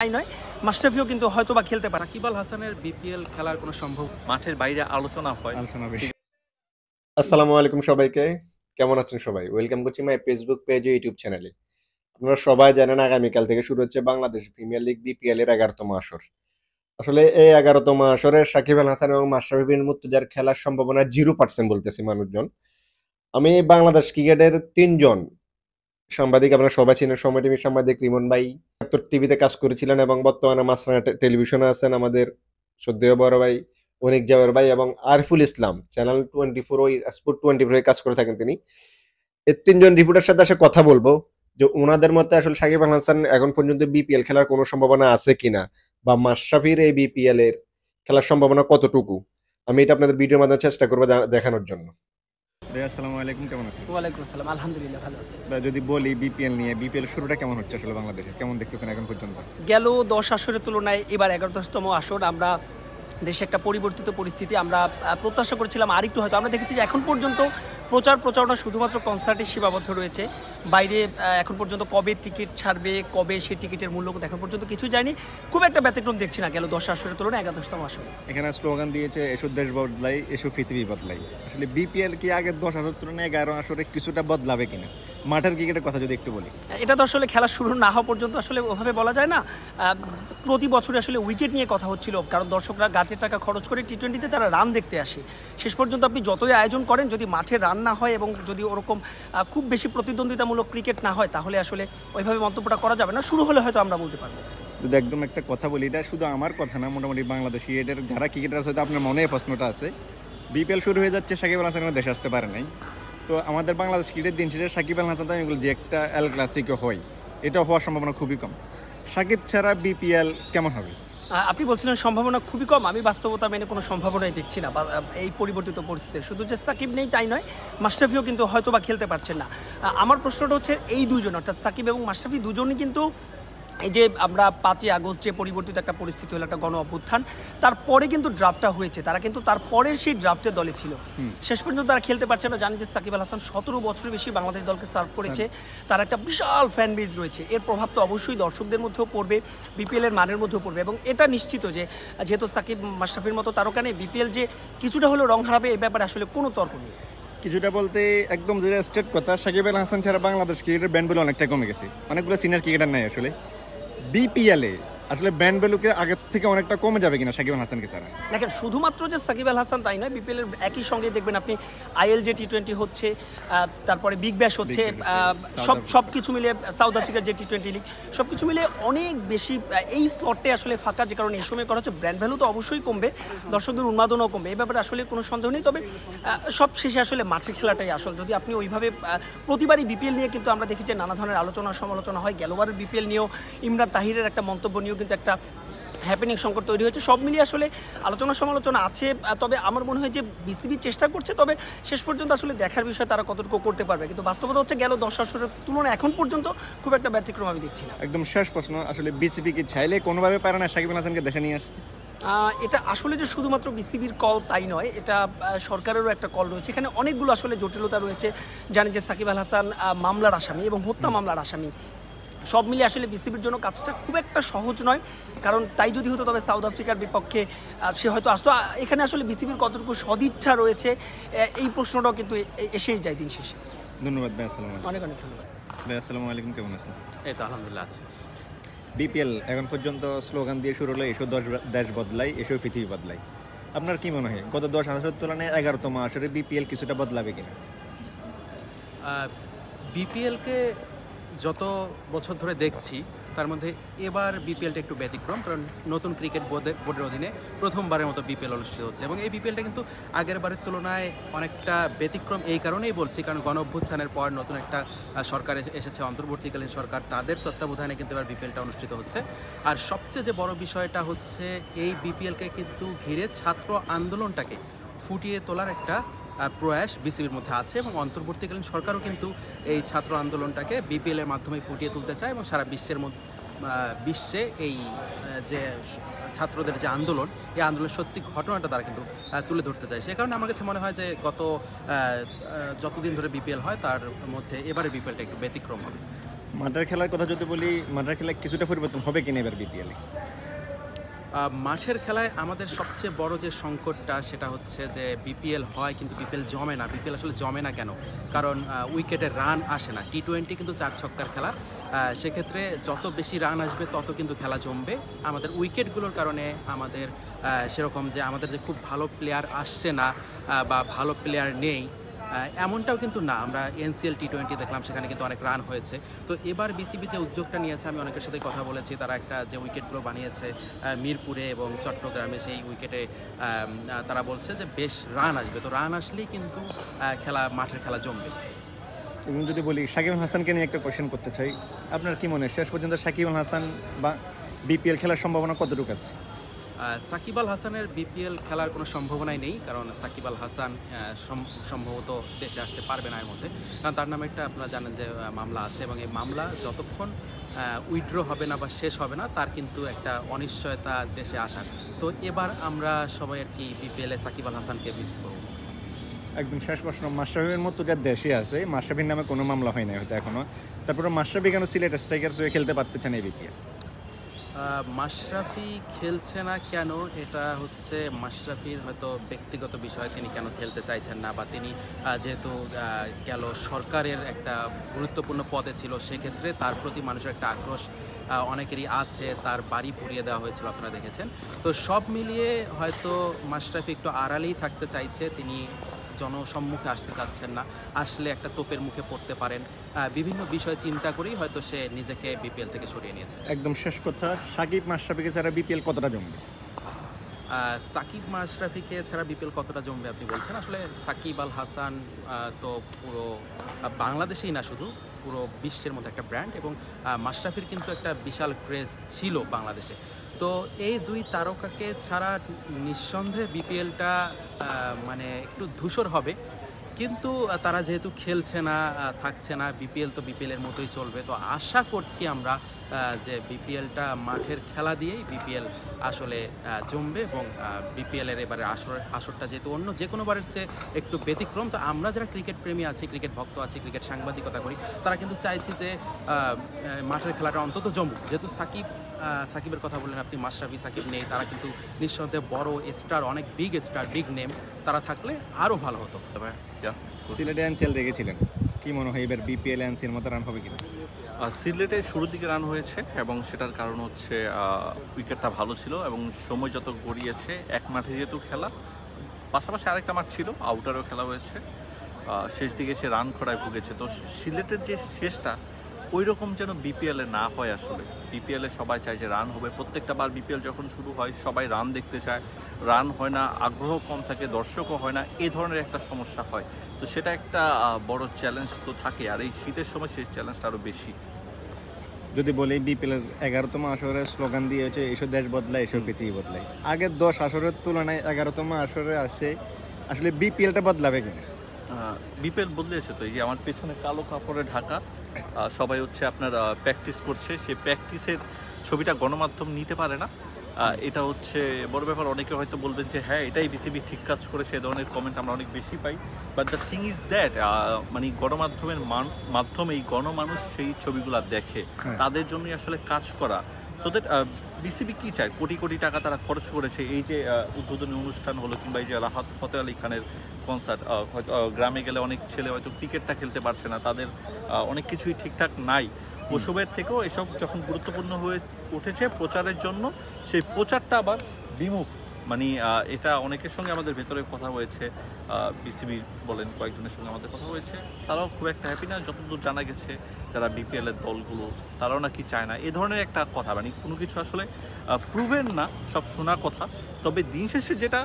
তাই নয়, মাশরাফিও কিন্তু হয়তোবা খেলতে পারে। সাকিব আল হাসানের বিপিএল খেলার কোনো সম্ভব মাঠের বাইরে আলোচনা হয়। আসসালামু আলাইকুম সবাইকে, কেমন আছেন সবাই? ওয়েলকাম করছি মাই ফেসবুক পেজ ও ইউটিউব চ্যানেলে। আপনারা সবাই জানেন আগামীকাল থেকে শুরু হচ্ছে বাংলাদেশ প্রিমিয়ার লিগ বিপিএল এর 11তম আসর। আসলে এই 11তম আসরে সাকিব আল হাসান এবং মাশরাফি বিন মুর্তজার খেলার সম্ভাবনা 0% বলতেছে মানুষজন। আমি বাংলাদেশ ক্রিকেটের 3জন সাংবাদিক, আপনারা সবাই চিনেন, সময় টিভির সাংবাদিক রিমন ভাই টিভিতে কাজ করেছিলেন এবং বর্তমানে মাছরাঙা টেলিভিশনে আছেন আমাদের শ্রদ্ধেয় বড় ভাই অনিক জাবের ভাই এবং আরিফুল ইসলাম চ্যানেল 24 ওই স্পোর্ট 24 কাজ করে থাকেন তিনি। এই 3জন রিপোর্টার সাথে আসলে কথা বলবো যে ওনাদের মতে আসলে সাকিব আল হাসান এখন পর্যন্ত বিপিএল খেলার কোনো সম্ভাবনা আছে কিনা, বা মাশরাফির এই বিপিএল এর খেলার সম্ভাবনা কতটুকু। আমি এটা আপনাদের ভিডিওর মাধ্যমে চেষ্টা করবো দেখানোর জন্য। আসসালামু আলাইকুম, কেমন আছেন? ওয়ালাইকুম আসসালাম, আলহামদুলিল্লাহ ভালো আছি। যদি বলি বিপিএল নিয়ে, বিপিএল শুরুটা কেমন হচ্ছে আসলে বাংলাদেশে, কেমন দেখতেছেন এখন পর্যন্ত? গেল 10 আসরের তুলনায় এবার 11তম আসর। আমরা দেশে একটা পরিবর্তিত পরিস্থিতি আমরা প্রত্যাশা করেছিলাম আরেকটু, হয়তো আমরা দেখেছি যে এখন পর্যন্ত প্রচারণা শুধুমাত্র কনসার্টে সীমাবদ্ধ রয়েছে। বাইরে এখন পর্যন্ত কবে টিকিট ছাড়বে, কবে সেই টিকিটের মূল্য এখন পর্যন্ত কিছুই যায়নি। খুব একটা ব্যতিক্রম দেখছি না গেল 10 আসরের তুলনায় 11তম আসরে। এখানে স্লোগান দিয়েছে এসো দেশ বদলাই, এসো পৃথিবী বদলাই। আসলে বিপিএল কি আগের 10 আসর তুলনায় 11 আসরে কিছুটা বদলাবে কিনা? মাঠের ক্রিকেটের কথা যদি একটু বলি, এটা তো আসলে খেলা শুরু না হওয়া পর্যন্ত আসলে ওভাবে বলা যায় না। প্রতি বছরে আসলে উইকেট নিয়ে কথা হচ্ছিল, কারণ দর্শকরা গাছের টাকা খরচ করে টি20তে তারা রান দেখতে আসে। শেষ পর্যন্ত আপনি যতই আয়োজন করেন, যদি মাঠে রান না হয় এবং যদি ওরকম খুব বেশি প্রতিদ্বন্দ্বিতামূলক ক্রিকেট না হয়, তাহলে আসলে ওইভাবে মন্তব্যটা করা যাবে না। শুরু হলে হয়তো আমরা বলতে পারবো। যদি একদম একটা কথা বলি, এটা শুধু আমার কথা না, মোটামুটি বাংলাদেশ ক্রিকেটের যারা ক্রিকেটার আছে, হয়তো আপনার মনে প্রশ্নটা আছে। বিপিএল শুরু হয়ে যাচ্ছে, সাকিব আল হাসান দেশে আসতে পারে নাই। তো আমাদের বাংলাদেশ ক্রিকেটের দিন শেষে সাকিব আল হাসান যে একটা এল ক্লাসিকো হয়, এটা হওয়ার সম্ভাবনা খুবই কম। সাকিব ছাড়া বিপিএল কেমন হবে? আপনি বলছিলেন সম্ভাবনা খুবই কম, আমি বাস্তবতা মেনে কোনো সম্ভাবনাই দেখছি না এই পরিবর্তিত পরিস্থিতিতে। শুধু যে সাকিব নেই তাই নয়, মাশরাফিও কিন্তু হয়তোবা খেলতে পারছেন না। আমার প্রশ্নটা হচ্ছে এই দুজন, অর্থাৎ সাকিব এবং মাশরাফি দুজনই কিন্তু এই যে আমরা 5ই আগস্ট যে পরিবর্তিত একটা পরিস্থিতি হলো, একটা গণ অভ্যুত্থান, তারপরে কিন্তু ড্রাফটটা হয়েছে, তারা কিন্তু তারপরের সেই ড্রাফটের দলে ছিল। শেষ পর্যন্ত তারা খেলতে পারছে না। জানি যে সাকিব আল হাসান 17 বছরের বেশি বাংলাদেশ দলকে সার্ভ করেছে, তার একটা বিশাল ফ্যান বেজ রয়েছে। এর প্রভাব তো অবশ্যই দর্শকদের মধ্যেও পড়বে, বিপিএলের মানের মধ্যেও পড়বে, এবং এটা নিশ্চিত যে যেহেতু সাকিব মাশরাফির মতো তারকা নেই, বিপিএল যে কিছুটা হলেও রং হারাবে এই ব্যাপারে আসলে কোনো তর্ক নেই। কিছুটা বলতে একদম যেটা স্টেট কথা, সাকিব আল হাসান ছাড়া বাংলাদেশ ক্রিকেটের ব্যান্ডগুলো অনেকটা কমে গেছে, অনেকগুলো সিনিয়র ক্রিকেটার নাই আসলে। বিপিএলে আসলে ব্যান্ড ভ্যালুকে আগের থেকে অনেকটা কমে যাবে কিনা সাকিব আল হাসানকে ছাড়া? দেখেন, শুধুমাত্র যে সাকিব আল হাসান তাই নয়, বিপিএলের একই সঙ্গে দেখবেন আপনি আইএল যে টি20 হচ্ছে, তারপরে বিগ ব্যাশ হচ্ছে, সব কিছু মিলে সাউথ আফ্রিকার যে টি20 লিগ, সব কিছু মিলে অনেক বেশি এই স্লটে আসলে ফাঁকা, যে কারণে এই সময় করা হচ্ছে। ব্র্যান্ড ভ্যালু তো অবশ্যই কমবে, দর্শকদের উন্মাদনাও কমবে, এই ব্যাপারে আসলে কোনো সন্দেহ নেই। তবে সব শেষে আসলে মাঠের খেলাটাই আসল। যদি আপনি ওইভাবে প্রতিবারই বিপিএল নিয়ে কিন্তু আমরা দেখি যে নানা ধরনের আলোচনা সমালোচনা হয়। গেলবারের বিপিএল নিয়েও ইমরান তাহিরের একটা মন্তব্য নিয়েও কিন্তু একটা হ্যাপেনিং সংকট তৈরি হয়েছে। সব মিলিয়ে আসলে আলোচনা সমালোচনা আছে। তবে আমার মনে হয় যে বিসিবি চেষ্টা করছে, তবে শেষ পর্যন্ত আসলে দেখার বিষয় তারা কতটুকু করতে পারবে। কিন্তু বাস্তবতা হচ্ছে গেল 10 আসরের তুলনায় এখন পর্যন্ত খুব একটা ব্যতিক্রম আমি দেখছি না। একদম শেষ প্রশ্ন, আসলে বিসিবি কি চাইলে কোনোভাবে পারে না সাকিব আল হাসানকে দেশে নিয়ে আসতে? এটা আসলে যে শুধুমাত্র বিসিবির কল তাই নয়, এটা সরকারেরও একটা কল রয়েছে। এখানে অনেকগুলো আসলে জটিলতা রয়েছে। জানি যে সাকিব আল হাসান মামলার আসামি এবং হত্যা মামলার আসামি। সব মিলিয়ে আসলে বিসিবির জন্য কাজটা খুব একটা সহজ নয়, কারণ তাই যদি হতো তবে সাউথ আফ্রিকার বিপক্ষে সে হয়তো আসতো। এখানে আসলে বিসিবির কতটুকু সদিচ্ছা রয়েছে এই প্রশ্নটাও কিন্তু এসেই যায় দিন শেষে। ধন্যবাদ ভাই, আসসালামু আলাইকুম। অনেক অনেক ধন্যবাদ ভাই, আসসালামু আলাইকুম, কেমন আছেন? এই তো আলহামদুলিল্লাহ আছে। বিপিএল এখন পর্যন্ত স্লোগান দিয়ে শুরু হলো এসো দেশ বদলাই, এসো পৃথিবী বদলাই। আপনার কি মনে হয় গত 10 আসরের তুলনায় 11তম আসরে বিপিএল কিছুটা বদলাবে কিনা? বিপিএলকে যত বছর ধরে দেখছি তার মধ্যে এবার বিপিএলটা একটু ব্যতিক্রম, কারণ নতুন ক্রিকেট বোর্ডের অধীনে প্রথমবারের মতো বিপিএল অনুষ্ঠিত হচ্ছে, এবং এই বিপিএলটা কিন্তু আগের বারের তুলনায় অনেকটা ব্যতিক্রম। এই কারণেই বলছি, কারণ গণ অভ্যুত্থানের পর নতুন একটা সরকার এসেছে, অন্তর্বর্তীকালীন সরকার, তাদের তত্ত্বাবধানে কিন্তু এবার বিপিএলটা অনুষ্ঠিত হচ্ছে। আর সবচেয়ে যে বড় বিষয়টা হচ্ছে এই বিপিএলকে কিন্তু ঘিরে ছাত্র আন্দোলনটাকে ফুটিয়ে তোলার একটা প্রয়াস বিসিবির মধ্যে আছে, এবং অন্তর্বর্তীকালীন সরকারও কিন্তু এই ছাত্র আন্দোলনটাকে বিপিএলের মাধ্যমে ফুটিয়ে তুলতে চায়, এবং সারা বিশ্বে এই যে ছাত্রদের যে আন্দোলন, এই আন্দোলনের সত্যি ঘটনাটা তারা কিন্তু তুলে ধরতে চায়। সে কারণে আমার কাছে মনে হয় যে গত যতদিন ধরে বিপিএল হয় তার মধ্যে এবারে বিপিএলটা একটু ব্যতিক্রম হবে। মাঠের খেলার কথা যদি বলি, মাঠের খেলায় কিছুটা পরিবর্তন হবে কিনা এবার বিপিএলে? মাঠের খেলায় আমাদের সবচেয়ে বড় যে সংকটটা সেটা হচ্ছে যে বিপিএল হয় কিন্তু বিপিএল জমে না। বিপিএল আসলে জমে না কেন? কারণ উইকেটে রান আসে না। টি-20 কিন্তু 4 ছক্কার খেলা। সেক্ষেত্রে যত বেশি রান আসবে তত কিন্তু খেলা জমবে। আমাদের উইকেটগুলোর কারণে আমাদের সেরকম যে আমাদের যে খুব ভালো প্লেয়ার আসছে না বা ভালো প্লেয়ার নেই এমনটাও কিন্তু না। আমরা এনসিএল টি-20 দেখলাম, সেখানে কিন্তু অনেক রান হয়েছে। তো এবার বিসিবি যে উদ্যোগটা নিয়েছে, আমি অনেকের সাথে কথা বলেছি, তারা একটা যে উইকেটগুলো বানিয়েছে মিরপুরে এবং চট্টগ্রামে, সেই উইকেটে তারা বলছে যে বেশ রান আসবে। তো রান আসলেই কিন্তু মাঠের খেলা জমবে। এবং যদি বলি সাকিব আল হাসানকে নিয়ে একটা কোয়েশ্চেন করতে চাই, আপনার কি মনে হয় শেষ পর্যন্ত সাকিব আল হাসান বা বিপিএল খেলার সম্ভাবনা কতটুকু আছে? সাকিব আল হাসানের বিপিএল খেলার কোনো সম্ভাবনাই নেই, কারণ সাকিব আল হাসান সম্ভবত দেশে আসতে পারবে না এর মধ্যে। কারণ তার নামে একটা, আপনারা জানেন যে মামলা আছে, এবং এই মামলা যতক্ষণ উইথড্র হবে না বা শেষ হবে না, তার কিন্তু একটা অনিশ্চয়তা দেশে আসার। তো এবার আমরা সবাই আর কি বিপিএলে সাকিব আল হাসানকে মিস করব। একদম শেষ প্রশ্ন, মাশরাফির মতো যার দেশে আছে, মাশরাফির নামে কোনো মামলা হয় না হয়তো এখনো, তারপরে মাশরাফি কেন সিলেট স্ট্রাইকার্স হয়ে খেলতে পারতেছে না এই বিপিএল? মাশরাফি খেলছে না কেন, এটা হচ্ছে মাশরাফির হয়তো ব্যক্তিগত বিষয়। তিনি কেন খেলতে চাইছেন না, বা তিনি যেহেতু গেল সরকারের একটা গুরুত্বপূর্ণ পদে ছিল, সেক্ষেত্রে তার প্রতি মানুষের একটা আক্রোশ অনেকেরই আছে। তার বাড়ি পুড়িয়ে দেওয়া হয়েছিল, আপনারা দেখেছেন। তো সব মিলিয়ে হয়তো মাশরাফি একটু আড়ালেই থাকতে চাইছে, তিনি জনসম্মুখে আসতে চাচ্ছেন না। আসলে একটা তোপের মুখে পড়তে পারেন। বিভিন্ন বিষয় চিন্তা করেই হয়তো সে নিজেকে বিপিএল থেকে সরিয়ে নিয়েছে। একদম শেষ কথা, সাকিব মাশরাফিকে ছাড়া বিপিএল কতটা জমবে? সাকিব মাশরাফিকে ছাড়া বিপিএল কতটা জমবে আপনি বলছেন? আসলে সাকিব আল হাসান তো পুরো বাংলাদেশেই না, শুধু পুরো বিশ্বের মধ্যে একটা ব্র্যান্ড, এবং মাশরাফির কিন্তু একটা বিশাল ক্রেজ ছিল বাংলাদেশে। তো এই দুই তারকাকে ছাড়া নিঃসন্দেহে বিপিএলটা মানে একটু ধূসর হবে। কিন্তু তারা যেহেতু খেলছে না, থাকছে না, বিপিএল তো বিপিএলের মতোই চলবে। তো আশা করছি আমরা যে বিপিএলটা মাঠের খেলা দিয়েই বিপিএল আসলে জমবে, এবং বিপিএলের এবারে আসরটা যেহেতু অন্য যে কোনো বারের চেয়ে একটু ব্যতিক্রম, তো আমরা যারা ক্রিকেট প্রেমী আছি, ক্রিকেট ভক্ত আছি, ক্রিকেট সাংবাদিকতা করি, তারা কিন্তু চাইছি যে মাঠের খেলাটা অন্তত জমুক। যেহেতু সাকিবের কথা বললেন আপনি, মাশরাফি সাকিব নেই, তারা কিন্তু নিঃসন্দেহে বড় স্টার, অনেক বিগ স্টার, বিগ নেম, তারা থাকলে আরও ভালো হতো। সিলেটে এনসিএল দেখেছিলেন, কি মনে হয় এবার বিপিএল এনসিএল মতো রান হবে কিনা? সিলেটে শুরুর দিকে রান হয়েছে, এবং সেটার কারণ হচ্ছে উইকেটটা ভালো ছিল, এবং সময় যত গড়িয়েছে, এক মাঠে যেহেতু খেলা, পাশাপাশি আরেকটা মাঠ ছিল, আউটারও খেলা হয়েছে, শেষ দিকে সে রান খরায় ভুগেছে। তো সিলেটের যে শেষটা ওই রকম যেন বিপিএলে না হয়। আসলে বিপিএলে সবাই চায় যে রান হবে, প্রত্যেকটা বার বিপিএল যখন শুরু হয় সবাই রান দেখতে চায়, রান হয় না, আগ্রহ কম থাকে, দর্শকও হয় না, এই ধরনের একটা সমস্যা হয়। তো সেটা একটা বড় চ্যালেঞ্জ তো থাকে, আর এই শীতের সময় সেই চ্যালেঞ্জটা আরও বেশি। যদি বলি বিপিএল 11তম আসরের স্লোগান দিয়ে হচ্ছে এসব দেশ বদলায়, এসব পৃথিবী বদলায়, আগের 10 আসরের তুলনায় 11তম আসরে আসে, আসলে বিপিএলটা বদলাবে কিনা? বিপিএল বদলেছে তো, এই যে আমার পেছনে কালো কাপড়ে ঢাকা, সবাই হচ্ছে আপনার প্র্যাকটিস করছে, সেই প্র্যাকটিসের ছবিটা গণমাধ্যম নিতে পারে না, এটা হচ্ছে বড় ব্যাপার। অনেকে হয়তো বলবেন যে হ্যাঁ, এটাই বিসিবি ঠিক কাজ করেছে, এ ধরনের কমেন্ট আমরা অনেক বেশি পাই। But the thing is that, মানে গণমাধ্যমের মাধ্যমে এই গণমানুষ সেই ছবিগুলো দেখে, তাদের জন্যই আসলে কাজ করা। সো দ্যাট বিসিবি কী চায়, কোটি কোটি টাকা তারা খরচ করেছে, এই যে উদ্বোধনী অনুষ্ঠান হলো, কিংবা এই যে রাহাত ফতেহ আলী খানের কনসার্ট, হয়তো গ্রামে গেলে অনেক ছেলে হয়তো ক্রিকেটটা খেলতে পারছে না, তাদের অনেক কিছুই ঠিকঠাক নাই। ওসবের থেকেও এসব যখন গুরুত্বপূর্ণ হয়ে উঠেছে প্রচারের জন্য, সেই প্রচারটা আবার বিমুখ। মানে এটা অনেকের সঙ্গে আমাদের ভেতরে কথা হয়েছে, বিসিবি বলেন, কয়েকজনের সঙ্গে আমাদের কথা হয়েছে, তারাও খুব একটা হ্যাপি না। যতদূর জানা গেছে যারা বিপিএলের দলগুলো, তারাও নাকি চায় না এ ধরনের একটা কথা। মানে কোনো কিছু আসলে প্রুভেন না, সব শোনা কথা। তবে দিন শেষে যেটা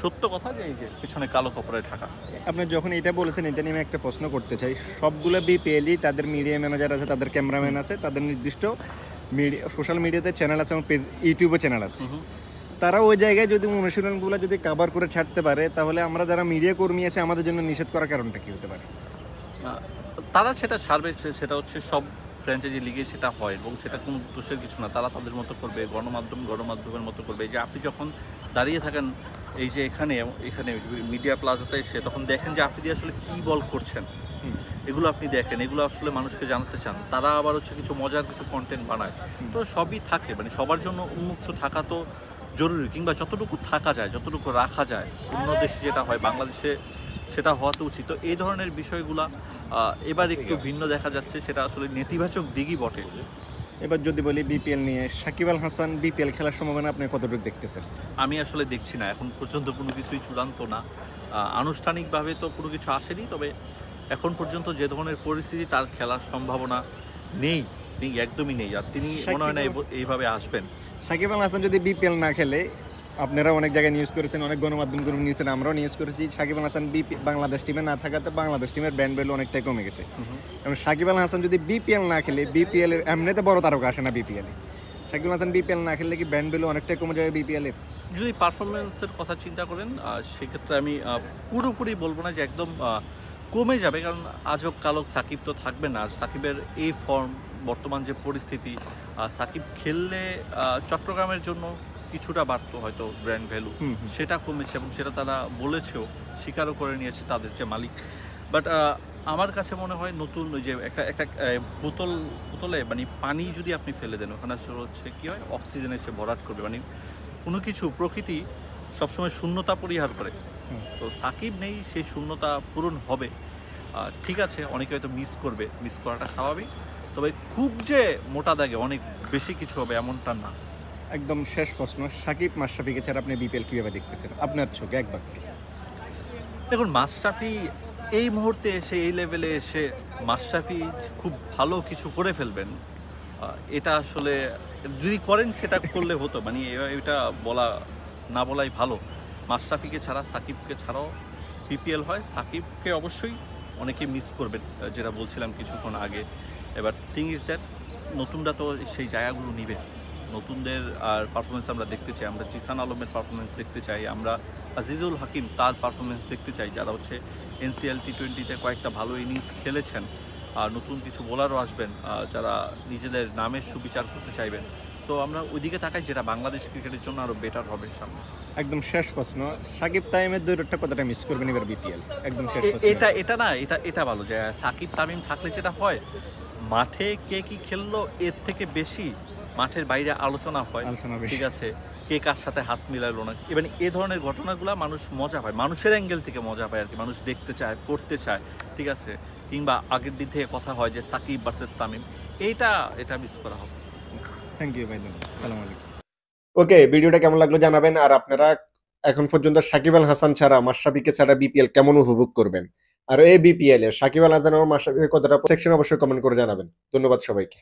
সত্য কথা, যে এই যে পিছনে কালো কাপড়ে ঢাকা। আপনি যখন এটা বলেছেন, এটা নিয়ে আমি একটা প্রশ্ন করতে চাই। সবগুলো বিপিএলই তাদের মিডিয়া ম্যানেজার আছে, তাদের ক্যামেরাম্যান আছে, তাদের নির্দিষ্ট মিডিয়া, সোশ্যাল মিডিয়াতে চ্যানেল আছে, এবং ইউটিউবে চ্যানেল আছে। তারা ওই জায়গায় যদি অনুশীলনগুলো যদি কভার করে ছাড়তে পারে, তাহলে আমরা যারা মিডিয়া কর্মী আছে, আমাদের জন্য নিষেধ করার কারণটা কি হতে পারে? তারা সেটা ছাড়বে, সেটা হচ্ছে সব ফ্র্যাঞ্চাইজি লিগে সেটা হয় এবং সেটা কোনো দোষের কিছু না, তারা তাদের মতো করবে, গণমাধ্যমের মতো করবে। এই যে আপনি যখন দাঁড়িয়ে থাকেন এই যে এখানে এখানে মিডিয়া প্লাজাতে এসে, তখন দেখেন যে আফ্রিদি আসলে কী বল করছেন, এগুলো আপনি দেখেন, এগুলো আসলে মানুষকে জানাতে চান। তারা আবার হচ্ছে কিছু মজার কিছু কন্টেন্ট বানায়, তো সবই থাকে, মানে সবার জন্য উন্মুক্ত থাকা তো জরুরি, কিংবা যতটুকু থাকা যায়, যতটুকু রাখা যায়, অন্য দেশে যেটা হয় বাংলাদেশে সেটা হওয়া তো উচিত। তো এই ধরনের বিষয়গুলা এবার একটু ভিন্ন দেখা যাচ্ছে, সেটা আসলে নেতিবাচক দিকই বটে। এবার যদি বলি বিপিএল নিয়ে, সাকিব আল হাসান বিপিএল খেলার সম্ভাবনা আপনি কতটুকু দেখতেছেন? আমি আসলে দেখছি না, এখন পর্যন্ত কোনো কিছুই চূড়ান্ত না, আনুষ্ঠানিকভাবে তো কোনো কিছু আসেনি। তবে এখন পর্যন্ত যে ধরনের পরিস্থিতি, তার খেলার সম্ভাবনা নেই, একদমই নেই। আর তিনি মনে হয় না এইভাবে আসবেন। সাকিব আল হাসান যদি বিপিএল না খেলে, আপনারা অনেক জায়গায় নিউজ করেছেন, অনেক গণমাধ্যম গ্রুপ নিউজেন, আমরাও নিউজ করেছি, সাকিব আল হাসান বাংলাদেশ টিমে না থাকাতে বাংলাদেশ টিমের ব্র্যান্ড ভ্যালু অনেকটাই কমে গেছে। এবং সাকিব আল হাসান যদি বিপিএল না খেলে, বিপিএল এর এমনিতে বড় তারকা আসে না বিপিএল এ, সাকিব আল হাসান বিপিএল না খেললে কি ব্র্যান্ড ভ্যালু অনেকটাই কমে যাবে বিপিএল এর? যদি পারফরমেন্সের কথা চিন্তা করেন, সেক্ষেত্রে আমি পুরোপুরি বলবো না যে একদম কমে যাবে, কারণ আজব কালক সাকিব তো থাকবে না। আর সাকিবের এই ফর্ম, বর্তমান যে পরিস্থিতি, সাকিব খেললে চট্টগ্রামের জন্য কিছুটা বাড়তো হয়তো ব্র্যান্ড ভ্যালু, সেটা কমেছে এবং সেটা তারা বলেছেও, স্বীকারও করে নিয়েছে তাদের যে মালিক। বাট আমার কাছে মনে হয় নতুন ওই যে একটা একটা বোতলে মানে পানি যদি আপনি ফেলে দেন, ওখানে আসলে হচ্ছে কী হয়, অক্সিজেন এসে ভরাট করবে। মানে কোনো কিছু, প্রকৃতি সবসময় শূন্যতা পরিহার করে, তো সাকিব নেই, সেই শূন্যতা পূরণ হবে। ঠিক আছে, অনেকে হয়তো মিস করাটা স্বাভাবিক, তবে খুব যে মোটা দাগে অনেক বেশি কিছু হবে এমনটা না। একদম শেষ প্রশ্ন, সাকিব মাশরাফিকে ছাড়া আপনি বিপিএল কিভাবে দেখতেছেন আপনার চোখে একবার? দেখুন, মাশরাফি এই মুহূর্তে এসে, এই লেভেলে এসে মাশরাফি খুব ভালো কিছু করে ফেলবেন, এটা আসলে যদি করেন সেটা করলে হতো, মানে এটা না বলাই ভালো। মাশরাফিকে ছাড়া, সাকিবকে ছাড়াও বিপিএল হয়, সাকিবকে অবশ্যই অনেকে মিস করবেন, যেটা বলছিলাম কিছুক্ষণ আগে। এবার থিং ইজ দ্যাট, নতুনরা তো সেই জায়গাগুলো নিবে, নতুনদের আর পারফরমেন্স আমরা দেখতে চাই, আমরা জিসান আলমের পারফরমেন্স দেখতে চাই, আমরা আজিজুল হাকিম তার পারফরমেন্স দেখতে চাই, যারা হচ্ছে এনসিএল টি20তে কয়েকটা ভালো ইনিংস খেলেছেন। আর নতুন কিছু বোলারও আসবেন, যারা নিজেদের নামের সুবিচার করতে চাইবেন। তো আমরা ওইদিকে তাকাই, যেটা বাংলাদেশ ক্রিকেটের জন্য আরও বেটার হবে সামনে। একদম শেষ প্রশ্ন, সাকিব তামিমের দুইটা কতটা মিস করবেন এবার বিপিএল? একদম শেষ প্রশ্ন। এটা ভালো যে সাকিব তামিম থাকলে যেটা হয়, মাঠে কে কি খেললো এর থেকে বেশি মাঠের বাইরে আলোচনা হয়, ঠিক আছে, কে কার সাথে হাত মিলালো না, এবার এই ধরনের ঘটনাগুলো মানুষ মজা পায়, মানুষের অ্যাঙ্গেল থেকে মজা পায় আর কি, মানুষ দেখতে চায়, পড়তে চায়, ঠিক আছে। কিংবা আগের দিন থেকে কথা হয় যে সাকিব ভার্সেস তামিম, এটা মিস করা হবে। থ্যাংক ইউ ভাই, আসসালামু আলাইকুম। ওকে, ভিডিওটা কেমন লাগলো জানাবেন। আর আপনারা এখন পর্যন্ত সাকিব আল হাসান ছাড়া, মাশরাফিকে ছাড়া বিপিএল কেমন উপভোগ করবেন? আর এই বিপিএল এ সাকিব আল হাসান ও মাশরাফিকে কতটা সেকশন অবশ্যই কমেন্ট করে জানাবেন। ধন্যবাদ সবাইকে।